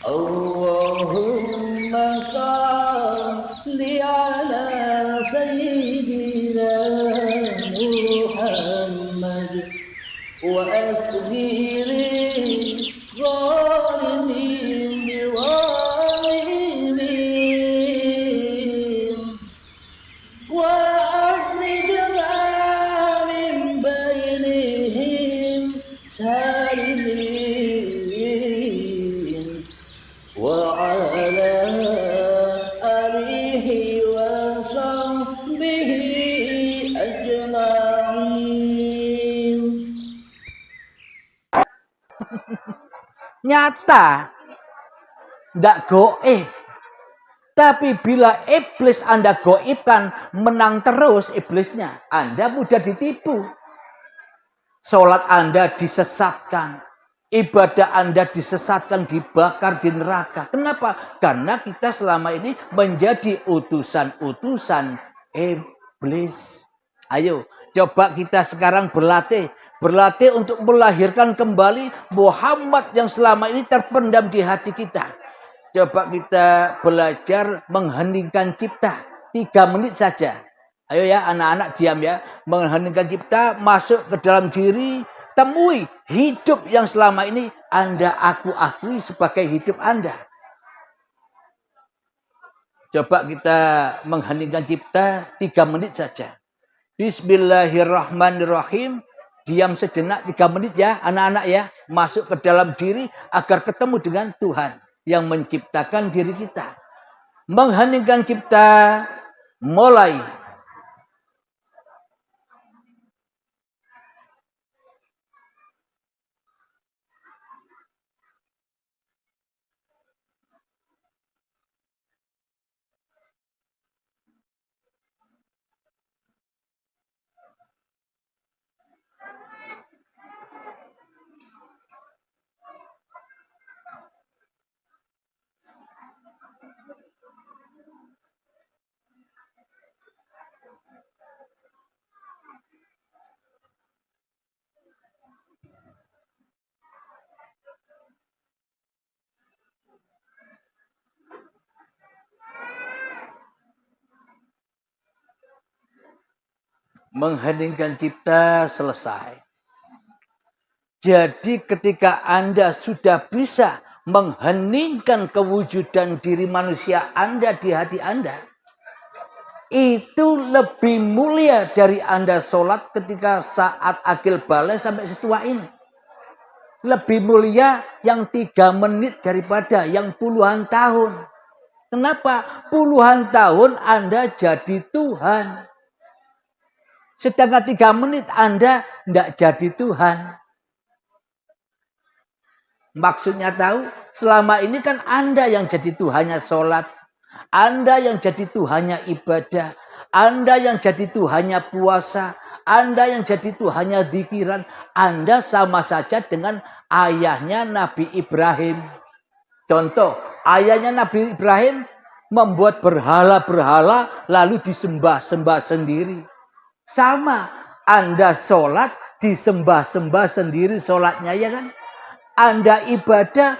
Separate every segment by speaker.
Speaker 1: Allahumma salli ala sayyidina Muhammad wa asghiri zalimin biwalimin wa akhrijna min bainihim salimin wa ala alihi wa sahbihi ajma'in.
Speaker 2: Nyata, tidak goib. Tapi bila iblis Anda goibkan, menang terus iblisnya. Anda mudah ditipu. Sholat Anda disesatkan. Ibadah Anda disesatkan, dibakar di neraka. Kenapa? Karena kita selama ini menjadi utusan-utusan iblis. Ayo, coba kita sekarang berlatih. Berlatih untuk melahirkan kembali Muhammad yang selama ini terpendam di hati kita. Coba kita belajar mengheningkan cipta. 3 menit saja. Ayo ya anak-anak diam ya. Mengheningkan cipta, masuk ke dalam diri. Temui hidup yang selama ini Anda akui sebagai hidup Anda. Coba kita mengheningkan cipta 3 menit saja. Bismillahirrahmanirrahim. Diam sejenak 3 menit ya anak-anak ya. Masuk ke dalam diri agar ketemu dengan Tuhan yang menciptakan diri kita. Mengheningkan cipta, mulai. Mengheningkan cipta selesai. Jadi ketika Anda sudah bisa mengheningkan kewujudan diri manusia Anda di hati Anda, itu lebih mulia dari Anda sholat ketika saat akil balik sampai setua ini. Lebih mulia yang 3 menit daripada yang puluhan tahun. Kenapa? Puluhan tahun Anda jadi Tuhan. Sedangkan 3 menit Anda tidak jadi Tuhan. Maksudnya tahu? Selama ini kan Anda yang jadi Tuhannya sholat. Anda yang jadi Tuhannya ibadah. Anda yang jadi Tuhannya puasa. Anda yang jadi Tuhannya dzikiran. Anda sama saja dengan ayahnya Nabi Ibrahim. Contoh, ayahnya Nabi Ibrahim membuat berhala-berhala lalu disembah-sembah sendiri. Sama, Anda sholat, disembah-sembah sendiri sholatnya ya kan. Anda ibadah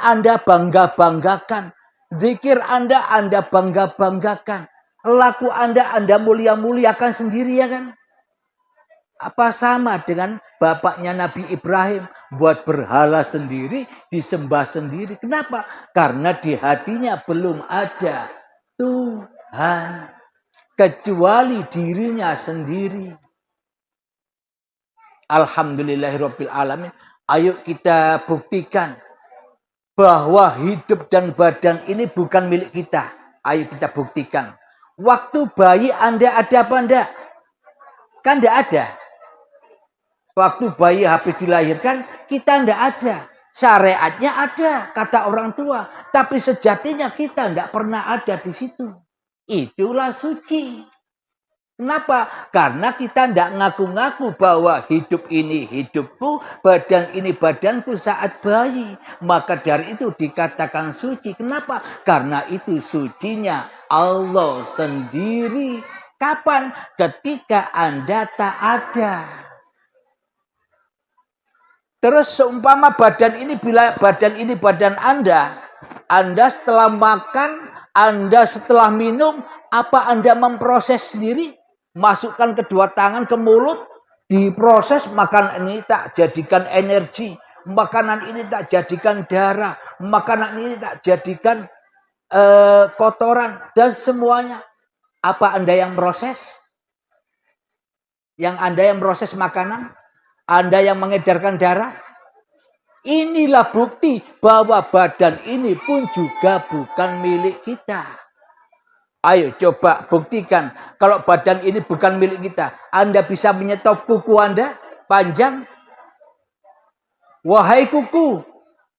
Speaker 2: Anda bangga-banggakan. Zikir Anda bangga-banggakan. Laku Anda mulia-muliakan sendiri ya kan. Apa sama dengan bapaknya Nabi Ibrahim? Buat berhala sendiri, disembah sendiri. Kenapa? Karena di hatinya belum ada Tuhan. Kecuali dirinya sendiri. Alhamdulillahirabbil alamin. Ayo kita buktikan bahwa hidup dan badan ini bukan milik kita. Ayo kita buktikan. Waktu bayi Anda ada apa enggak? Kan enggak ada. Waktu bayi habis dilahirkan kita enggak ada. Syariatnya ada, kata orang tua. Tapi sejatinya kita enggak pernah ada di situ. Itulah suci. Kenapa? Karena kita tidak ngaku-ngaku bahwa hidup ini hidupku, badan ini badanku saat bayi. Maka dari itu dikatakan suci. Kenapa? Karena itu sucinya Allah sendiri. Kapan? Ketika Anda tak ada. Terus seumpama badan ini, bila badan ini badan Anda setelah makan, Anda setelah minum, apa Anda memproses sendiri? Masukkan kedua tangan ke mulut, diproses, makanan ini tak jadikan energi, makanan ini tak jadikan darah, makanan ini tak jadikan kotoran, dan semuanya. Apa Anda yang proses? Yang Anda yang proses makanan? Anda yang mengedarkan darah? Inilah bukti bahwa badan ini pun juga bukan milik kita. Ayo coba buktikan kalau badan ini bukan milik kita. Anda bisa menyetop kuku Anda panjang? Wahai kuku,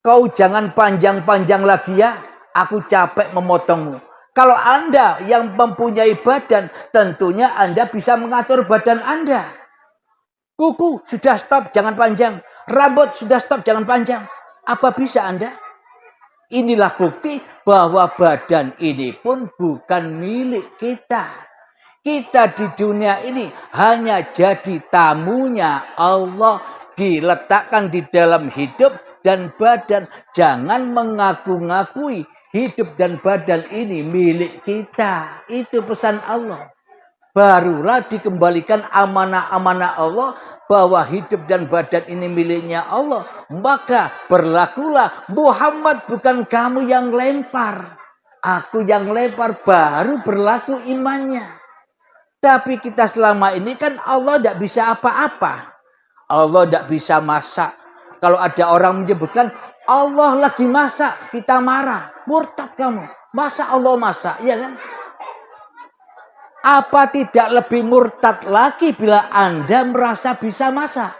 Speaker 2: kau jangan panjang-panjang lagi ya. Aku capek memotongmu. Kalau Anda yang mempunyai badan, tentunya Anda bisa mengatur badan Anda. Kuku sudah stop, jangan panjang. Rambut sudah stop, jangan panjang. Apa bisa Anda? Inilah bukti bahwa badan ini pun bukan milik kita. Kita di dunia ini hanya jadi tamunya Allah. Diletakkan di dalam hidup dan badan. Jangan mengaku-ngakui hidup dan badan ini milik kita. Itu pesan Allah. Barulah dikembalikan amanah-amanah Allah bahwa hidup dan badan ini miliknya Allah. Maka berlakulah Muhammad, bukan kamu yang lempar. Aku yang lempar, baru berlaku imannya. Tapi kita selama ini kan Allah tidak bisa apa-apa. Allah tidak bisa masak. Kalau ada orang menyebutkan Allah lagi masak, kita marah. Murtad kamu. Masa Allah masak, ya kan? Apa tidak lebih murtad lagi bila Anda merasa bisa masak?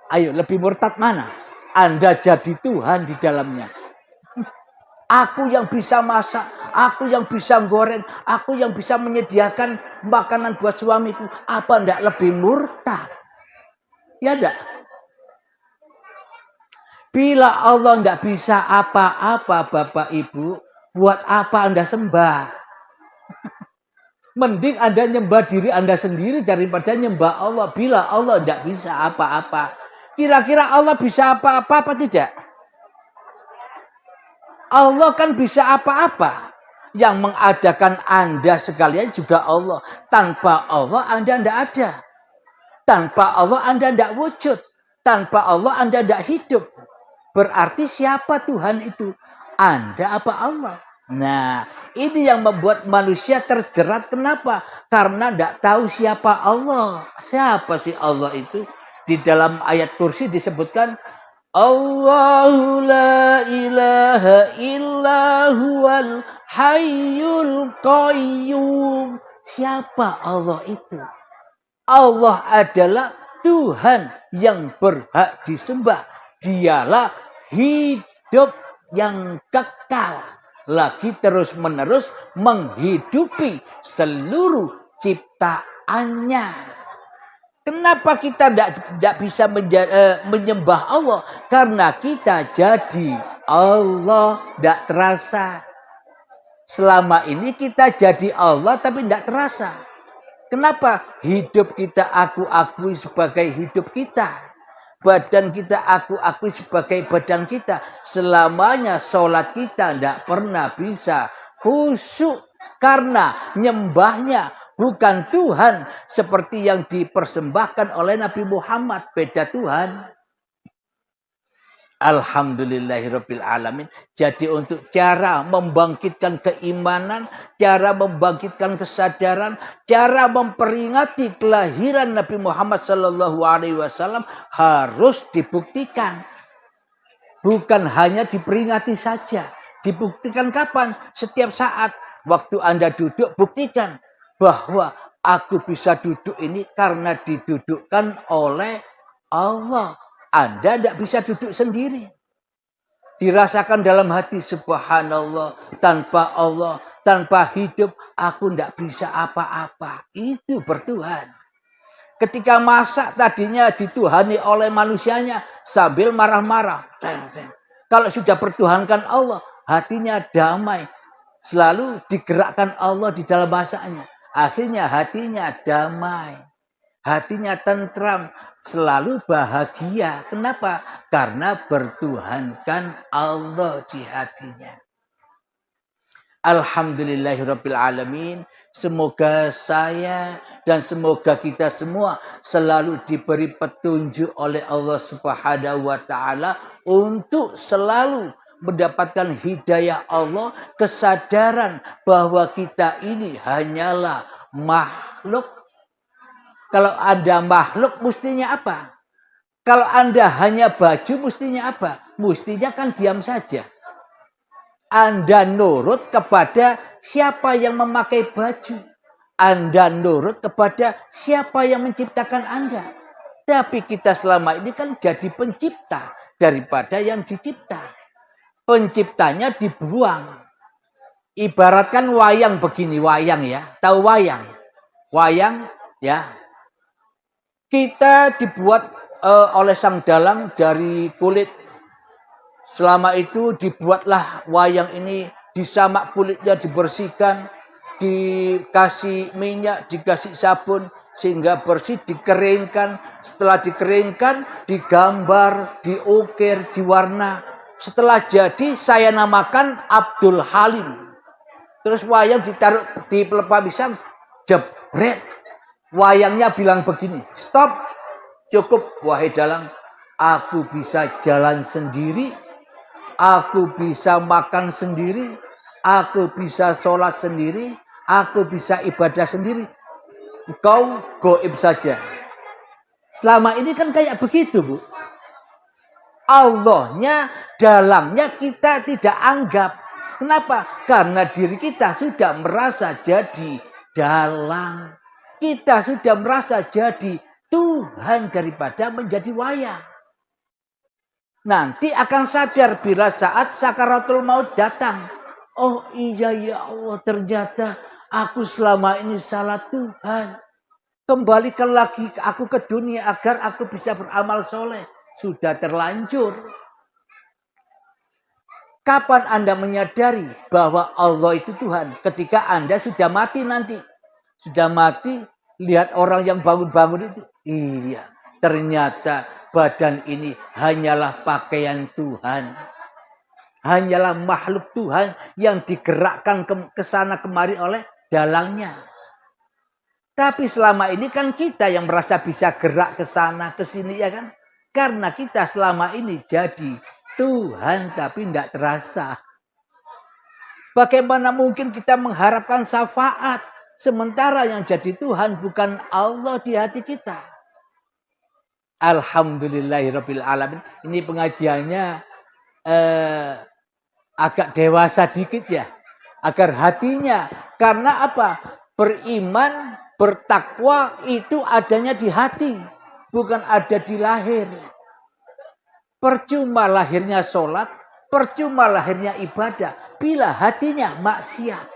Speaker 2: Ayo, lebih murtad mana? Anda jadi Tuhan di dalamnya. Aku yang bisa masak, aku yang bisa goreng, aku yang bisa menyediakan makanan buat suamiku. Apa tidak lebih murtad? Ya tidak? Bila Allah tidak bisa apa-apa, Bapak Ibu, buat apa Anda sembah? Mending Anda nyembah diri Anda sendiri daripada nyembah Allah. Bila Allah tidak bisa apa-apa. Kira-kira Allah bisa apa-apa tidak? Allah kan bisa apa-apa. Yang mengadakan Anda sekalian juga Allah. Tanpa Allah Anda tidak ada. Tanpa Allah Anda tidak wujud. Tanpa Allah Anda tidak hidup. Berarti siapa Tuhan itu? Anda apa Allah? Nah, ini yang membuat manusia terjerat. Kenapa? Karena tidak tahu siapa Allah. Siapa sih Allah itu? Di dalam ayat kursi disebutkan, Allahu la ilaha illa huwal hayyul qayyum. Siapa Allah itu? Allah adalah Tuhan yang berhak disembah. Dialah hidup yang kekal. Lagi terus-menerus menghidupi seluruh ciptaannya. Kenapa kita tidak bisa menyembah Allah? Karena kita jadi Allah tidak terasa. Selama ini kita jadi Allah tapi tidak terasa. Kenapa? Hidup kita aku-akui sebagai hidup kita. Badan kita aku-akui sebagai badan kita. Selamanya sholat kita tidak pernah bisa khusyuk. Karena nyembahnya bukan Tuhan seperti yang dipersembahkan oleh Nabi Muhammad. Beda Tuhan. Alhamdulillahirabbil alamin. Jadi untuk cara membangkitkan keimanan, cara membangkitkan kesadaran, cara memperingati kelahiran Nabi Muhammad SAW harus dibuktikan. Bukan hanya diperingati saja. Dibuktikan kapan? Setiap saat. Waktu Anda duduk, buktikan bahwa aku bisa duduk ini karena didudukkan oleh Allah. Anda tidak bisa duduk sendiri. Dirasakan dalam hati, subhanallah, tanpa Allah, tanpa hidup, aku tidak bisa apa-apa. Itu bertuhan. Ketika masak tadinya dituhani oleh manusianya sambil marah-marah. Kalau sudah bertuhankan Allah, hatinya damai. Selalu digerakkan Allah di dalam masaknya. Akhirnya hatinya damai. Hatinya tentram. selalu bahagia. Kenapa? Karena bertuhankan Allah di hatinya. Alhamdulillahirabbil alamin. Semoga saya dan semoga kita semua selalu diberi petunjuk oleh Allah Subhanahu wa taala untuk selalu mendapatkan hidayah Allah, kesadaran bahwa kita ini hanyalah makhluk. Kalau Anda makhluk mestinya apa? Kalau Anda hanya baju mestinya apa? Mestinya kan diam saja. Anda nurut kepada siapa yang memakai baju. Anda nurut kepada siapa yang menciptakan Anda. Tapi kita selama ini kan jadi pencipta daripada yang dicipta. Penciptanya dibuang. Ibaratkan wayang begini, wayang ya. Tahu wayang? Wayang ya. Kita dibuat oleh sang dalang dari kulit. Selama itu dibuatlah wayang ini, disamak kulitnya, dibersihkan, dikasih minyak, dikasih sabun, sehingga bersih, dikeringkan. Setelah dikeringkan, digambar, diukir, diwarna. Setelah jadi, saya namakan Abdul Halim. Terus wayang ditaruh di pelepah pisang, jebret. Wayangnya bilang begini, stop, cukup wahai dalang, aku bisa jalan sendiri. Aku bisa makan sendiri, aku bisa sholat sendiri, aku bisa ibadah sendiri. Engkau goib saja. Selama ini kan kayak begitu, Bu. Allahnya, dalangnya kita tidak anggap. Kenapa? Karena diri kita sudah merasa jadi dalang. Kita sudah merasa jadi Tuhan daripada menjadi wayang. Nanti akan sadar bila saat sakaratul maut datang. Oh iya ya Allah, ternyata aku selama ini salah Tuhan. Kembalikan lagi aku ke dunia agar aku bisa beramal soleh. Sudah terlanjur. Kapan Anda menyadari bahwa Allah itu Tuhan? Ketika Anda sudah mati nanti. Sudah mati, lihat orang yang bangun-bangun itu. Iya, ternyata badan ini hanyalah pakaian Tuhan. Hanyalah makhluk Tuhan yang digerakkan ke sana kemari oleh dalangnya. Tapi selama ini kan kita yang merasa bisa gerak ke sana ke sini ya kan. Karena kita selama ini jadi Tuhan tapi tidak terasa. Bagaimana mungkin kita mengharapkan syafaat sementara yang jadi Tuhan bukan Allah di hati kita. Alhamdulillahirabbil alamin. Ini pengajiannya agak dewasa dikit ya. Agar hatinya. Karena apa? Beriman, bertakwa itu adanya di hati. Bukan ada di lahir. Percuma lahirnya sholat. Percuma lahirnya ibadah. Bila hatinya maksiat.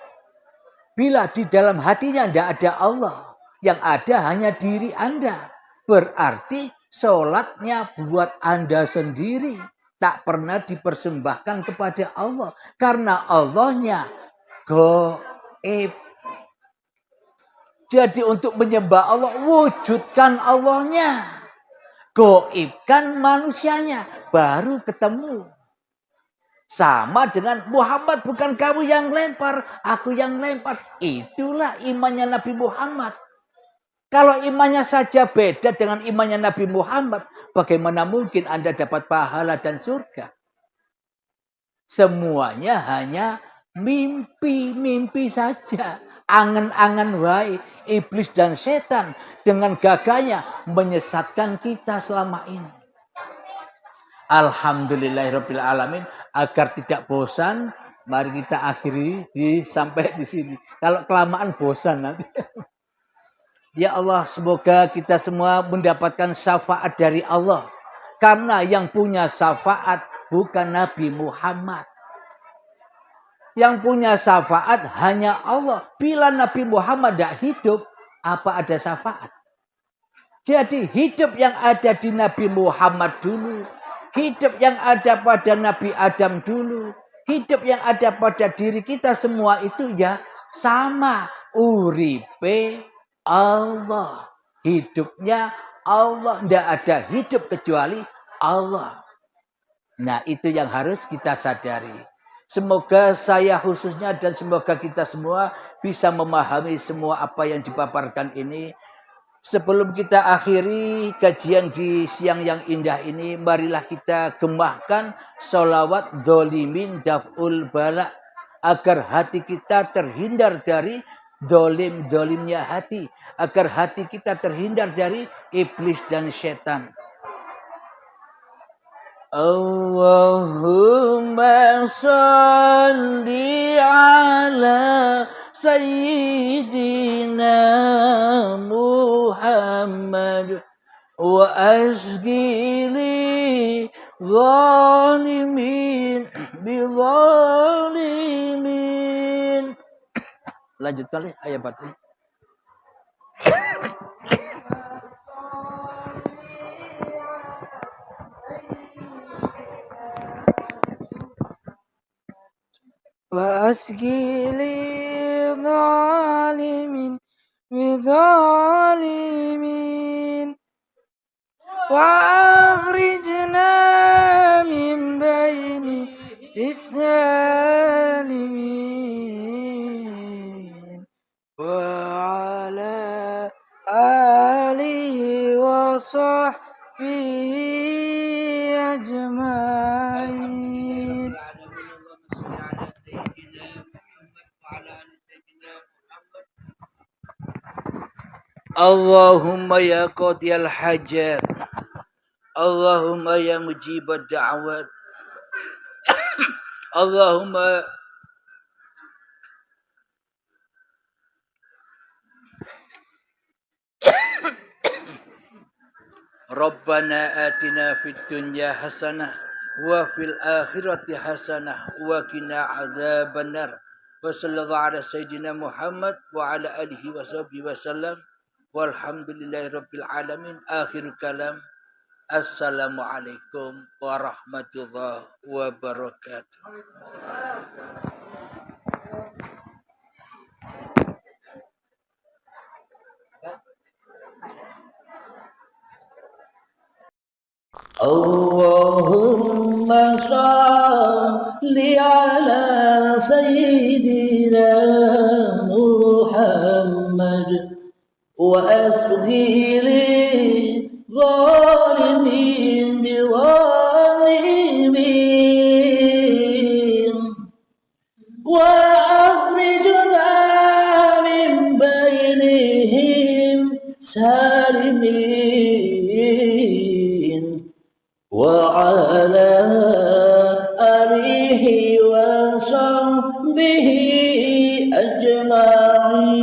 Speaker 2: Bila di dalam hatinya tidak ada Allah. Yang ada hanya diri Anda. Berarti sholatnya buat Anda sendiri. Tak pernah dipersembahkan kepada Allah. Karena Allahnya gaib. Jadi untuk menyembah Allah, wujudkan Allahnya. Gaibkan manusianya. Baru ketemu. Sama dengan Muhammad, bukan kamu yang lempar, aku yang lempar. Itulah imannya Nabi Muhammad. Kalau imannya saja beda dengan imannya Nabi Muhammad, bagaimana mungkin Anda dapat pahala dan surga? Semuanya hanya mimpi-mimpi saja. Angan-angan wae. Iblis dan setan dengan gagahnya menyesatkan kita selama ini. Alhamdulillahirabbil alamin. Agar tidak bosan, mari kita akhiri sampai di sini. Kalau kelamaan bosan nanti. Ya Allah, semoga kita semua mendapatkan syafaat dari Allah. Karena yang punya syafaat bukan Nabi Muhammad. Yang punya syafaat hanya Allah. Bila Nabi Muhammad tidak hidup, apa ada syafaat? Jadi hidup yang ada di Nabi Muhammad dulu. Hidup yang ada pada Nabi Adam dulu. Hidup yang ada pada diri kita semua itu ya sama. Uripe Allah. Hidupnya Allah. Tidak ada hidup kecuali Allah. Nah, itu yang harus kita sadari. Semoga saya khususnya dan semoga kita semua bisa memahami semua apa yang dipaparkan ini. Sebelum kita akhiri kajian di siang yang indah ini, marilah kita gemahkan sholawat dolimin daf'ul bala. Agar hati kita terhindar dari dolimnya hati. Agar hati kita terhindar dari iblis dan setan. Allahumma salli ala sayyidina Muhammad wa asgili zalimin bizalimin. Lanjut kali ayat 40.
Speaker 3: وأسقي للظالمين بظالمين وأخرجنا من بين السالمين وعلى آله وصحبه أجمعين.
Speaker 2: Allahumma ya qadiyal hajat, Allahumma ya mujibad da'awat, Allahumma Rabbana atina fid dunya hasanah wa fil akhirati hasanah wa qina adzabannar. Wa sallallahu ala sayyidina Muhammad wa ala alihi wa sahbihi wasallam. Walhamdulillahi rabbil alamin. Akhir kalam. Assalamualaikum warahmatullahi wabarakatuh.
Speaker 1: Allahumma salli ala sayyidina Muhammad wa asghili zalimin biwalimin wa akhrijna min bainihim salimin wa ala alihi wa sahbihi ajma'in.